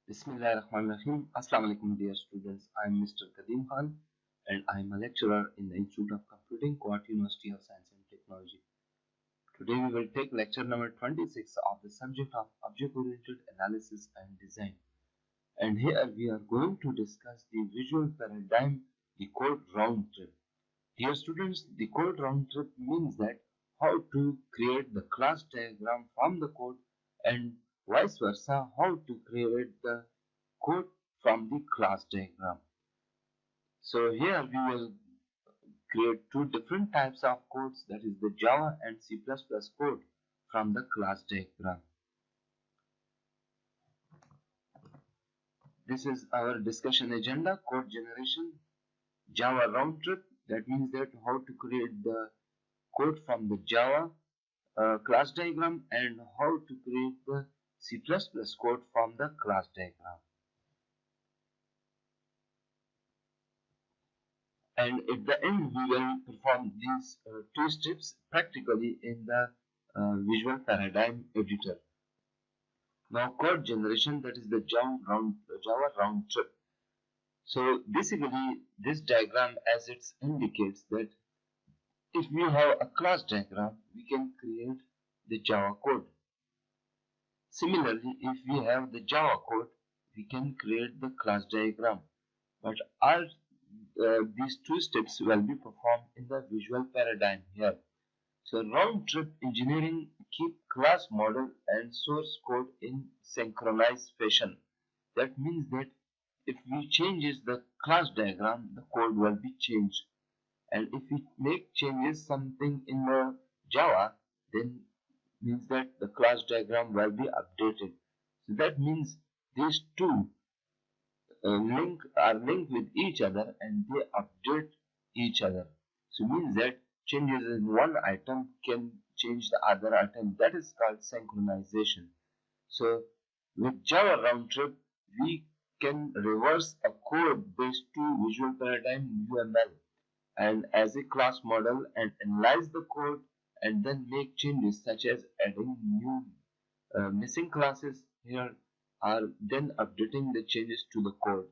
Bismillahirrahmanirrahim. Assalamu alaikum dear students. I am Mr. Kadim Khan and I am a lecturer in the Institute of Computing, Kuwait University of Science and Technology. Today we will take lecture number 26 of the subject of Object-Oriented Analysis and Design. And here we are going to discuss the visual paradigm, the code round trip. Dear students, the code round trip means that how to create the class diagram from the code and vice versa, how to create the code from the class diagram. So here we will create two different types of codes, that is the Java and C++ code from the class diagram. This is our discussion agenda: code generation, Java round trip, that means that how to create the code from the Java class diagram, and how to create the C++ code from the class diagram. And at the end we will perform these two steps practically in the visual paradigm editor. Now code generation, that is the Java round trip. So basically this diagram, as it indicates, that if we have a class diagram we can create the Java code. Similarly, if we have the Java code we can create the class diagram. But all these two steps will be performed in the visual paradigm here. So round trip engineering keep class model and source code in synchronized fashion. That means that if we changes the class diagram, the code will be changed. And if we make changes something in the Java, then means that the class diagram will be updated. So that means these two are linked with each other and they update each other. So means that changes in one item can change the other item. That is called synchronization. So with Java round trip we can reverse a code based to visual paradigm UML and as a class model and analyze the code and then make changes such as adding new missing classes here, are then updating the changes to the code.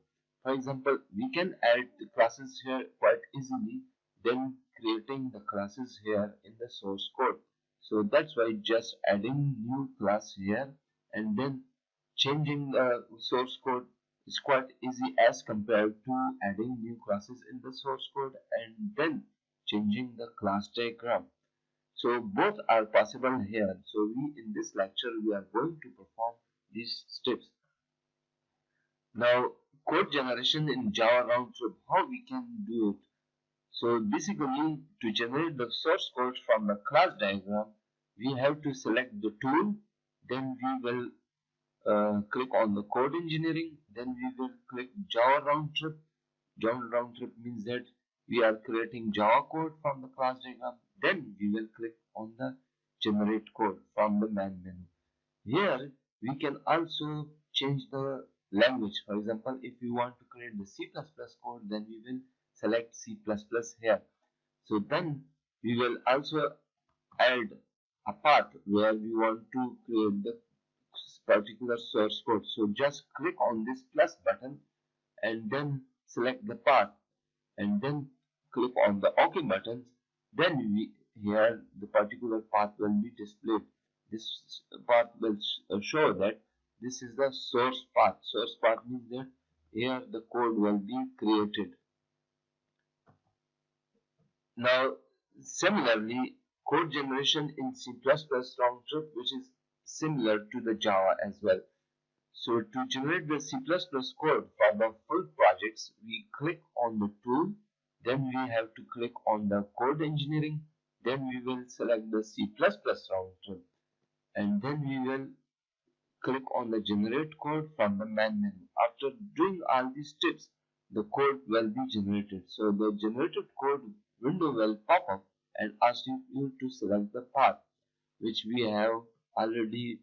For example, we can add the classes here quite easily, then creating the classes here in the source code. So that's why just adding new class here and then changing the source code is quite easy as compared to adding new classes in the source code and then changing the class diagram. So both are possible here. So in this lecture we are going to perform these steps. Now code generation in Java round trip, how we can do it? So basically to generate the source code from the class diagram we have to select the tool, then we will click on the code engineering, then we will click Java round trip. Java round trip means that we are creating Java code from the class diagram, then we will click on the generate code from the main menu. Here we can also change the language. For example, if we want to create the C++ code, then we will select C++ here. So then we will also add a path where we want to create the particular source code. So just click on this plus button and then select the path and then click on the OK button. Then here the particular path will be displayed. This path will show that this is the source path. Source path means that here the code will be created. Now similarly, code generation in C++ round trip, which is similar to the Java as well. So to generate the C++ code for the full projects, we click on the tool, then we have to click on the code engineering, then we will select the C++ round trip, and then we will click on the generate code from the main menu. After doing all these steps, the code will be generated. So the generated code window will pop up and ask you to select the path, which we have already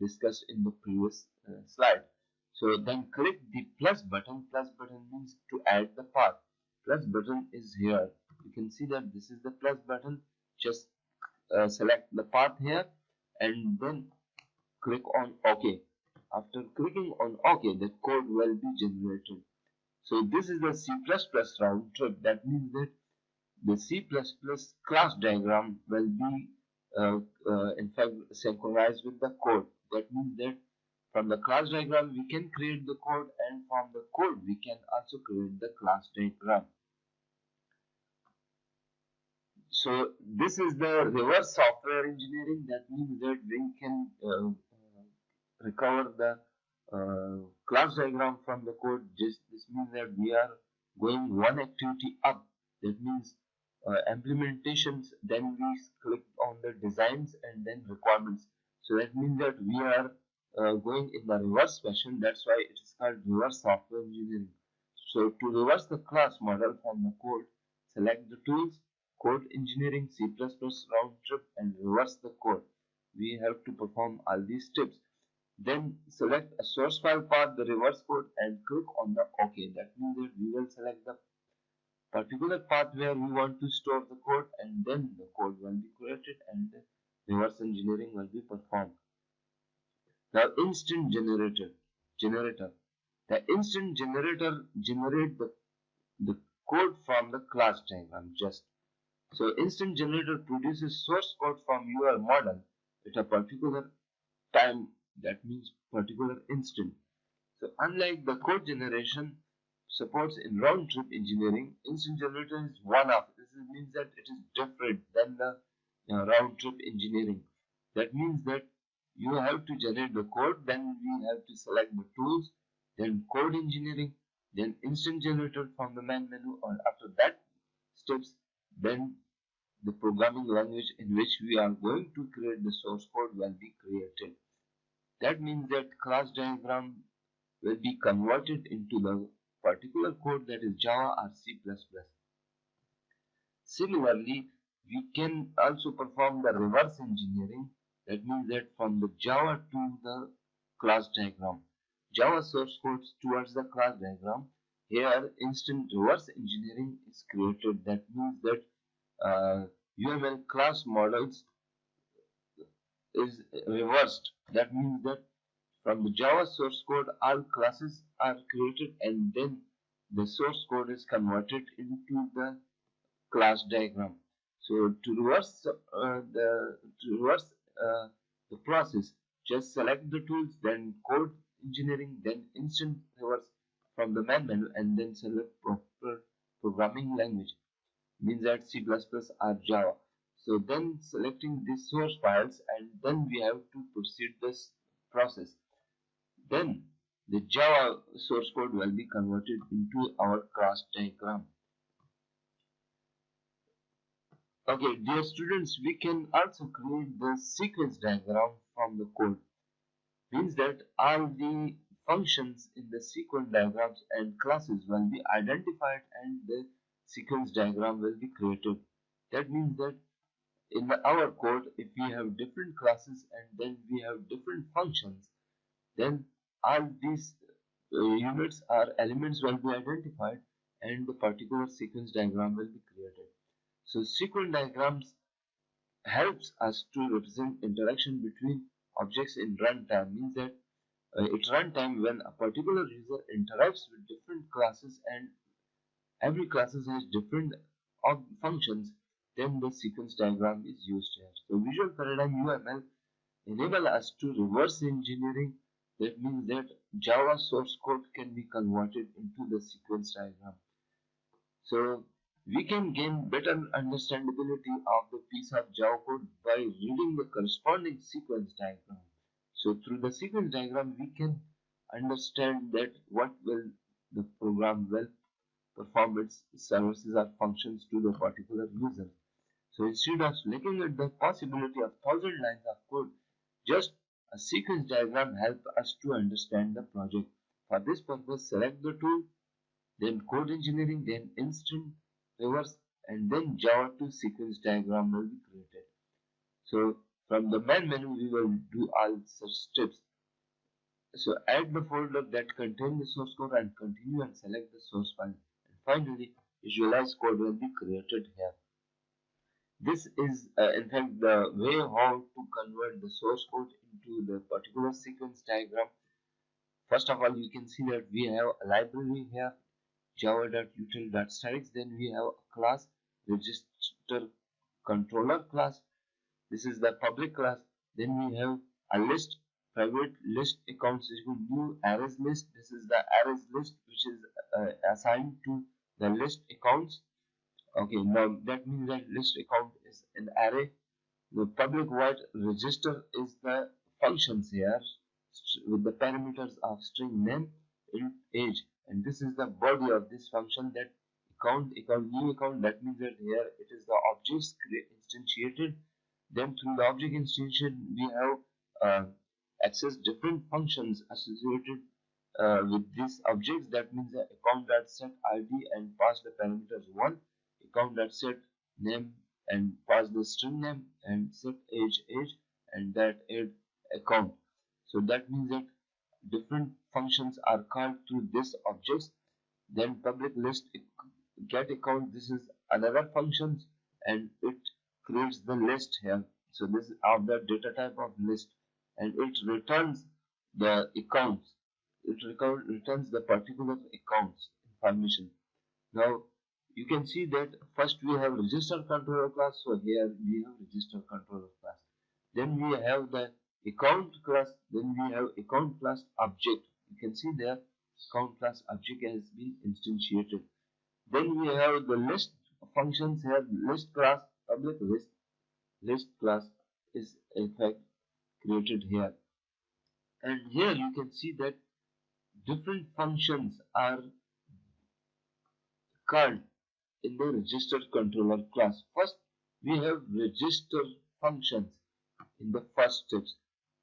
discussed in the previous slide. So then click the plus button. Plus button means to add the path. Plus button is here. You can see that this is the plus button. Just select the path here and then click on OK. After clicking on OK, the code will be generated. So this is the C++ round trip. That means that the C++ class diagram will be in fact synchronized with the code. That means that from the class diagram we can create the code, and from the code we can also create the class diagram. So this is the reverse software engineering. That means that we can recover the class diagram from the code. Just this means that we are going one activity up. That means implementations, then we click on the designs and then requirements. So that means that we are going in the reverse fashion. That's why it is called reverse software engineering. So to reverse the class model from the code, select the tools, code engineering, C++ round trip, and reverse the code. We have to perform all these steps. Then select a source file path, the reverse code, and click on the OK. That means that we will select the particular path where we want to store the code, and then the code will be created and the reverse engineering will be performed. Now instant generator. The instant generator generates the code from the class diagram. So instant generator produces source code from your model at a particular time. That means particular instant. So unlike the code generation supports in round trip engineering, instant generator is one-off. This means that it is different than the round trip engineering. That means that you have to generate the code, then we have to select the tools, then code engineering, then instant generator from the main menu, or after that steps, then the programming language in which we are going to create the source code will be created. That means that class diagram will be converted into the particular code, that is Java or C++. Similarly, we can also perform the reverse engineering. That means that from the Java to the class diagram, Java source code towards the class diagram. Here, instant reverse engineering is created. That means that UML class models is reversed. That means that from the Java source code, all classes are created, and then the source code is converted into the class diagram. So to reverse the process, just select the tools, then code engineering, then instant reverse from the main menu, and then select proper programming language. Means that C++ or Java. So then selecting these source files, and then we have to proceed this process. Then the Java source code will be converted into our class diagram. Okay, dear students, we can also create the sequence diagram from the code. Means that all the functions in the sequence diagrams and classes will be identified, and the sequence diagram will be created. That means that in our code, if we have different classes and then we have different functions, then all these units or elements will be identified, and the particular sequence diagram will be created. So sequence diagrams helps us to represent interaction between objects in runtime. Means that at runtime, when a particular user interacts with different classes and every class has different functions, then the sequence diagram is used here. So Visual Paradigm UML enable us to reverse engineering. That means that Java source code can be converted into the sequence diagram. So we can gain better understandability of the piece of Java code by reading the corresponding sequence diagram. So through the sequence diagram, we can understand that what will the program will perform its services or functions to the particular user. So instead of looking at the possibility of 1,000 lines of code, just a sequence diagram helps us to understand the project. For this purpose, select the tool, then code engineering, then instant reverse, and then Java to sequence diagram will be created. So from the main menu, we will do all such steps. So add the folder that contains the source code and continue and select the source file. And finally, visualize code will be created here. This is in fact the way how to convert the source code into the particular sequence diagram. First of all, you can see that we have a library here, java.util.statics. Then we have a class, register controller class. This is the public class. Then we have a list, private list accounts equal new arrays list. This is the arrays list which is assigned to the list accounts. Okay, now that means that list account is an array. The public void register is the functions here with the parameters of string name, int, age, and this is the body of this function, that account, new account. That means that here it is the objects instantiated. Then through the object instantiation we have access different functions associated with these objects. That means the account.set id and pass the parameters 1, account.set name and pass the string name, and set age, and that add account. So that means that different functions are called through this objects. Then public list get account, this is another function, and it creates the list here. So this is of the data type of list, and it returns the accounts. It returns the particular accounts information. Now you can see that first we have register controller class. So here we have register controller class. Then we have the account class. Then we have account class object. You can see there account class object has been instantiated. Then we have the list functions here. List class, public list class is in fact created here. And here you can see that different functions are called in the register controller class. First we have register functions in the first steps.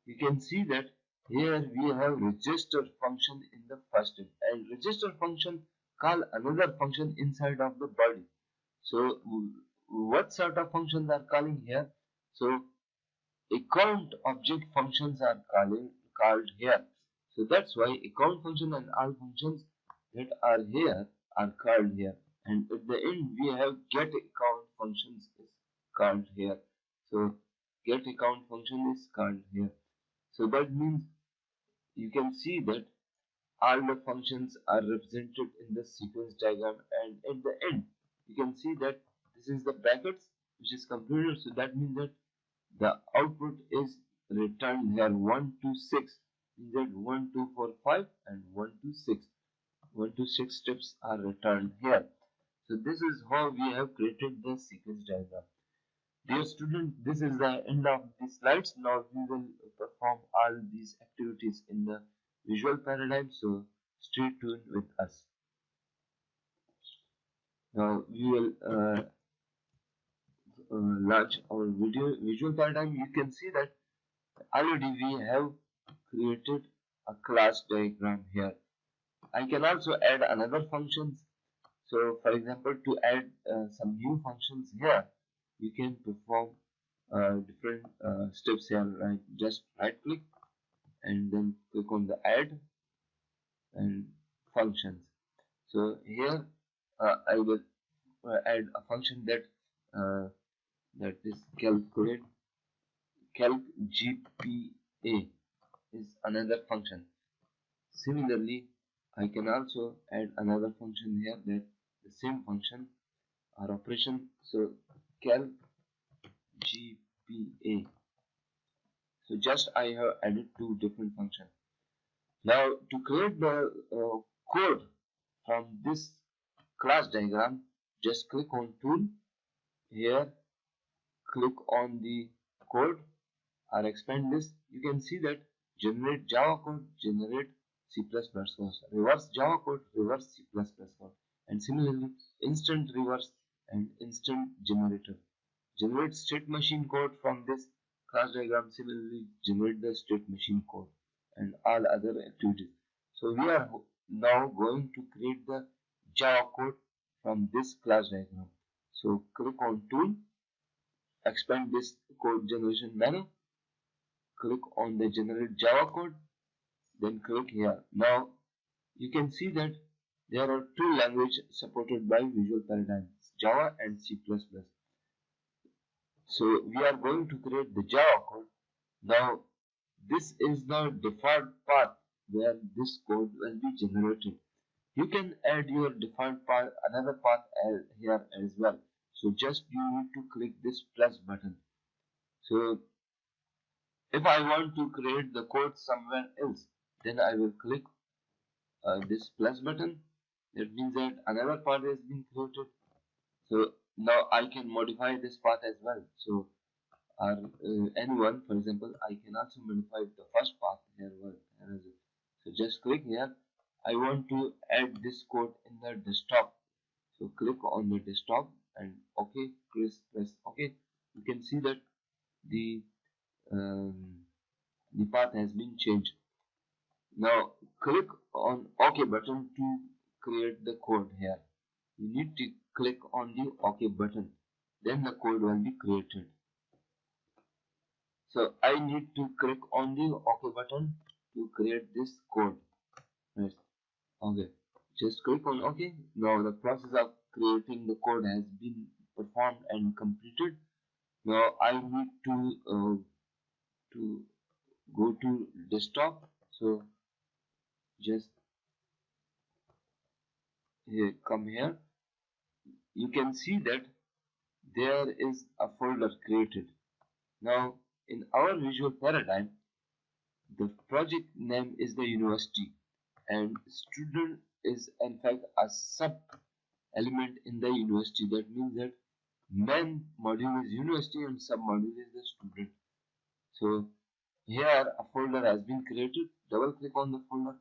You can see that here we have register function in the first step, and register function call another function inside of the body. So what sort of functions are calling here? So account object functions are called here. So that's why account function and all functions that are here are called here. And at the end we have get account functions is called here. So get account function is called here. So that means you can see that all the functions are represented in the sequence diagram, and at the end you can see that this is the brackets which is completed. So that means that the output is returned here 1 to 6, means that 1 2 4 5 and 1 to 6. 1 to 6 steps are returned here. So this is how we have created the sequence diagram. Dear students, this is the end of the slides. Now we will perform all these activities in the visual paradigm, so stay tuned with us. Now we will launch our visual paradigm. You can see that already we have created a class diagram here. I can also add another functions. So for example, to add some new functions here, you can perform different steps here, right? Just right click and then click on the add and functions. So here I will add a function that is calculate. Calc GPA is another function. Similarly, I can also add another function here, that the same function or operation. So calc GPA. So just I have added two different functions. Now to create the code from this class diagram, just click on tool here, click on the code or expand this. You can see that generate Java code, generate C++ code, reverse Java code, reverse C++ code, and similarly instant reverse and instant generator. Generate state machine code from this class diagram. Similarly generate the state machine code and all other activities. So we are now going to create the Java code from this class diagram. So click on tool, expand this code generation menu, click on the generate Java code, then click here. Now you can see that there are two languages supported by visual paradigms, Java and C++. So we are going to create the Java code. Now this is the default path where this code will be generated. You can add your defined path, another path here as well. So just you need to click this plus button. So if I want to create the code somewhere else, then I will click this plus button. That means that another path has been created. So now I can modify this path as well. So anyone, for example, I can also modify the first path here. So just click here. I want to add this code in the desktop. So click on the desktop and OK. Press OK. You can see that the path has been changed. Now click on OK button to create the code here. You need to click on the OK button. Then the code will be created. So I need to click on the OK button to create this code. Right. Okay. Just click on OK. Now the process of creating the code has been performed and completed. Now I need to go to desktop. So just come here. You can see that there is a folder created. Now in our visual paradigm, the project name is the university and student is in fact a sub element in the university. That means that main module is university and sub module is the student. So here a folder has been created. Double click on the folder.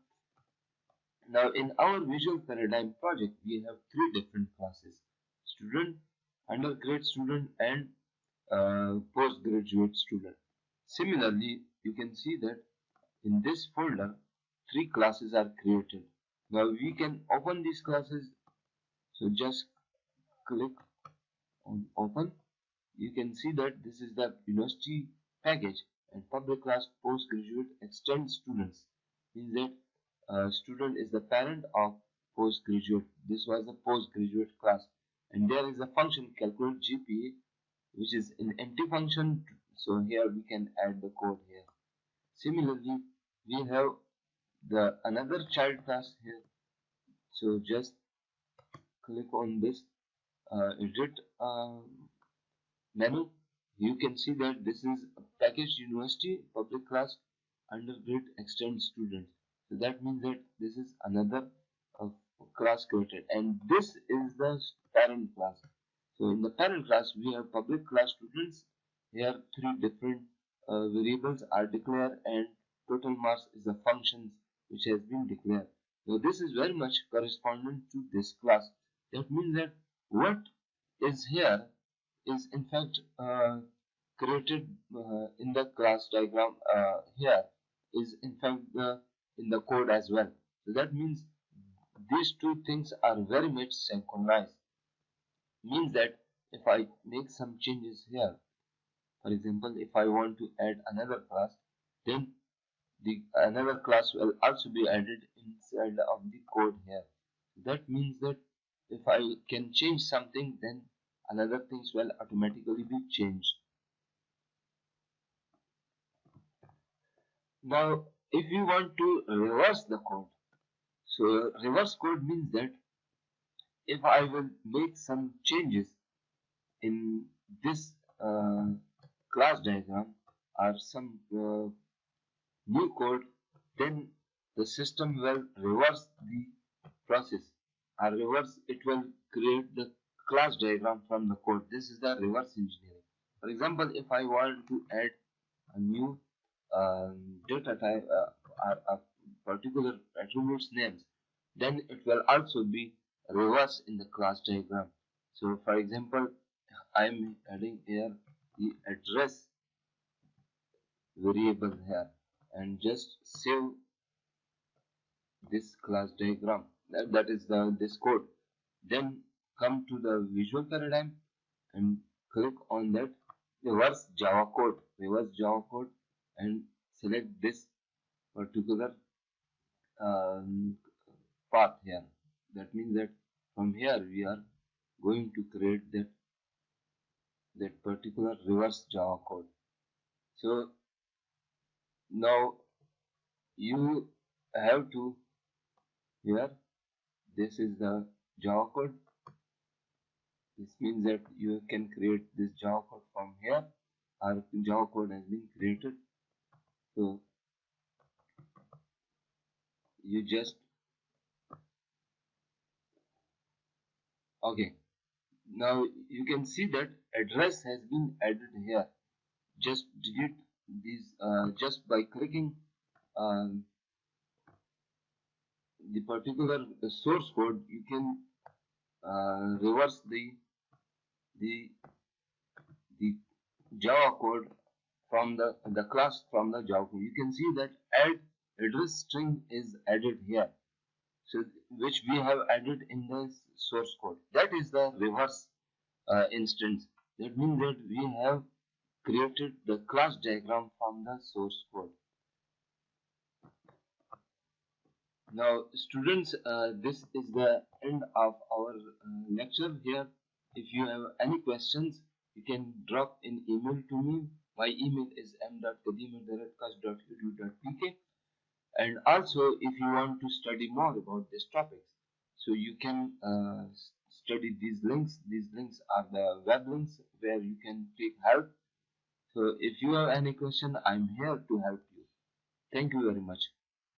Now in our visual paradigm project we have three different classes: student, undergrad student and postgraduate student. Similarly, you can see that in this folder three classes are created. Now we can open these classes. So just click on open. You can see that this is the university package and public class postgraduate extend students. Means that student is the parent of postgraduate. This was the postgraduate class, and there is a function calculate GPA, which is an empty function. So here we can add the code here. Similarly, we have the another child class here. So just click on this edit menu. You can see that this is a package university public class undergrad extend students. So that means that this is another class created, and this is the parent class. So in the parent class we have public class students. Here three different variables are declared and total marks is the functions which has been declared. So this is very much corresponding to this class. That means that what is here is in fact created in the class diagram here is in fact in the code as well. So that means these two things are very much synchronized. Means that if I make some changes here, for example, if I want to add another class, then the another class will also be added inside of the code here. That means that if I can change something, then another things will automatically be changed. Now if you want to reverse the code, so reverse code means that if I will make some changes in this class diagram or some new code, then the system will reverse the process, or reverse it will create the class diagram from the code. This is the reverse engineering. For example, if I want to add a new data type or a particular attributes names, then it will also be reversed in the class diagram. So for example, I am adding here the address variable here and just save this class diagram. That is this code. Then come to the visual paradigm and click on that reverse Java code, and select this particular path here. That means that from here we are going to create that particular reverse Java code. So now you have to here. This is the Java code. This means that you can create this Java code from here. Our Java code has been created. So you just okay. Now you can see that address has been added here. Just delete these just by clicking um, the particular source code. You can reverse the the Java code from the class from the Java code. You can see that add address string is added here. So which we have added in the source code. That is the reverse instance. That means that we have created the class diagram from the source code. Now students, this is the end of our lecture here. If you have any questions, you can drop an email to me. My email is m.kadim@kust.edu.pk. And also, if you want to study more about this topics, so you can study these links. These links are the web links where you can take help. So if you have any question, I'm here to help you. Thank you very much.